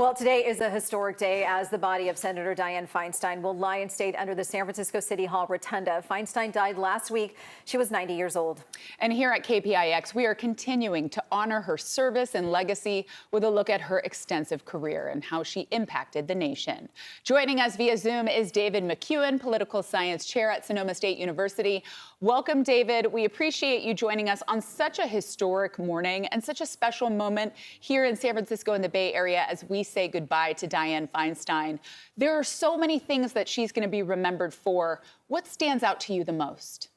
Well, today is a historic day as the body of Senator Dianne Feinstein will lie in state under the San Francisco City Hall rotunda. Feinstein died last week. She was 90 years old. And here at KPIX, we are continuing to honor her service and legacy with a look at her extensive career and how she impacted the nation. Joining us via Zoom is David McCuan, political science chair at Sonoma State University. Welcome, David. We appreciate you joining us on such a historic morning and such a special moment here in San Francisco and the Bay Area as we say goodbye to Dianne Feinstein. There are so many things that she's going to be remembered for. What stands out to you the most?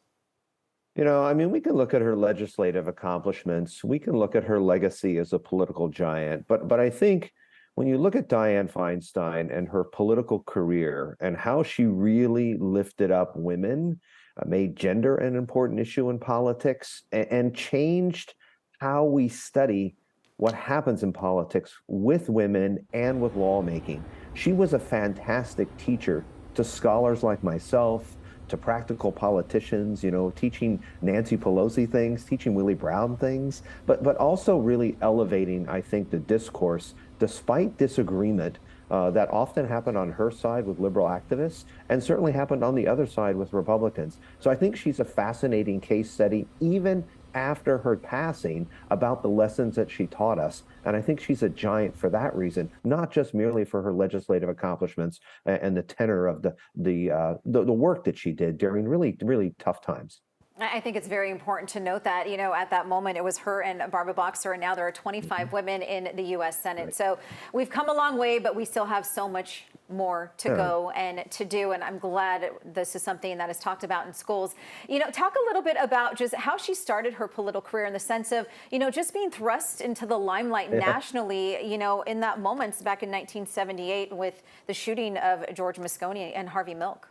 You know, I mean, we can look at her legislative accomplishments. We can look at her legacy as a political giant. But I think when you look at Dianne Feinstein and her political career and how she really lifted up women, made gender an important issue in politics, and changed how we study what happens in politics with women and with lawmaking. She was a fantastic teacher to scholars like myself, to practical politicians, you know, teaching Nancy Pelosi things, teaching Willie Brown things, but also really elevating, I think, the discourse despite disagreement that often happened on her side with liberal activists and certainly happened on the other side with Republicans. So I think she's a fascinating case study, even after her passing, about the lessons that she taught us. And I think she's a giant for that reason, not just merely for her legislative accomplishments and the tenor of the work that she did during really, really tough times. I think it's very important to note that, you know, at that moment, it was her and Barbara Boxer, and now there are 25 women in the U.S. Senate. Right. So we've come a long way, but we still have so much more to go and to do. And I'm glad this is something that is talked about in schools. You know, talk a little bit about just how she started her political career in the sense of, you know, just being thrust into the limelight nationally, you know, in that moment back in 1978 with the shooting of George Moscone and Harvey Milk.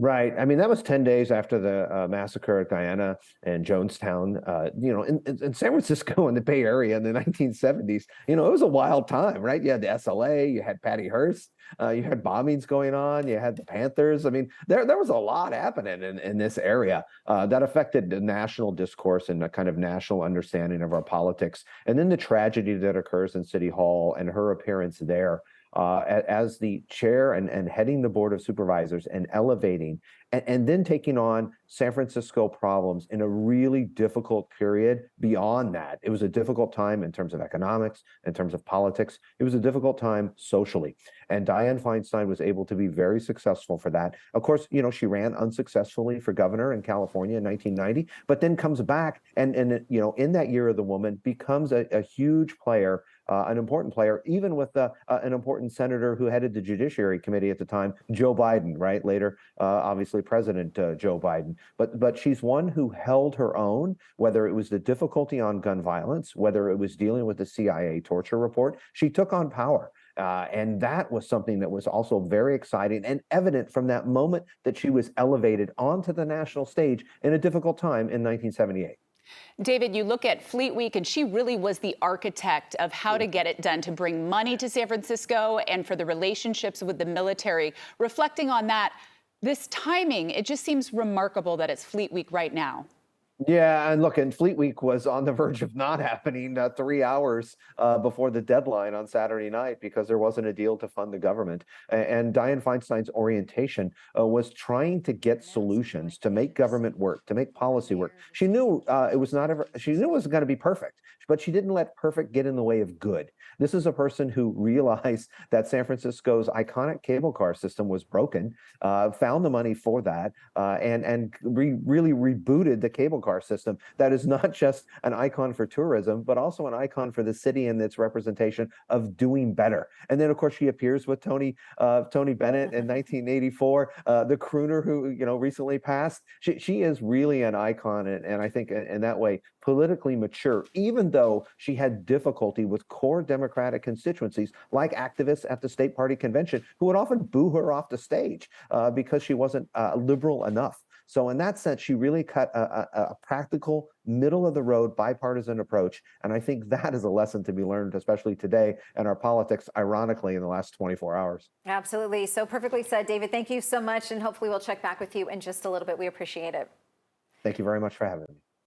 Right. I mean, that was 10 days after the massacre at Guyana and Jonestown. You know, in San Francisco and the Bay Area in the 1970s, you know, it was a wild time, right? You had the SLA, you had Patty Hearst, you had bombings going on, you had the Panthers. I mean, there was a lot happening in this area that affected the national discourse and the kind of national understanding of our politics. And then the tragedy that occurs in City Hall and her appearance there. As the chair and heading the Board of Supervisors and elevating and then taking on San Francisco problems in a really difficult period beyond that. It was a difficult time in terms of economics, in terms of politics. It was a difficult time socially. And Dianne Feinstein was able to be very successful for that. Of course, you know, she ran unsuccessfully for governor in California in 1990, but then comes back and you know, in that year of the woman, becomes a huge player, an important player, even with an important senator who headed the Judiciary Committee at the time, Joe Biden, right? Later, obviously, President Joe Biden. But she's one who held her own, whether it was the difficulty on gun violence, whether it was dealing with the CIA torture report. She took on power. And that was something that was also very exciting and evident from that moment that she was elevated onto the national stage in a difficult time in 1978. David, you look at Fleet Week, and she really was the architect of how to get it done, to bring money to San Francisco and for the relationships with the military. Reflecting on that, this timing, it just seems remarkable that it's Fleet Week right now. Yeah, and look, and Fleet Week was on the verge of not happening 3 hours before the deadline on Saturday night because there wasn't a deal to fund the government. And Dianne Feinstein's orientation was trying to get solutions to make government work, to make policy work. She knew it was not ever. She knew it wasn't going to be perfect, but she didn't let perfect get in the way of good. This is a person who realized that San Francisco's iconic cable car system was broken, found the money for that, and really rebooted the cable car system that is not just an icon for tourism, but also an icon for the city and its representation of doing better. And then, of course, she appears with Tony Bennett in 1984, the crooner who, you know, recently passed. She is really an icon, and I think in that way, politically mature, even though she had difficulty with core Democratic constituencies like activists at the state party convention who would often boo her off the stage because she wasn't liberal enough. So in that sense, she really cut a practical, middle-of-the-road, bipartisan approach. And I think that is a lesson to be learned, especially today in our politics, ironically, in the last 24 hours. Absolutely. So perfectly said, David. Thank you so much. And hopefully we'll check back with you in just a little bit. We appreciate it. Thank you very much for having me.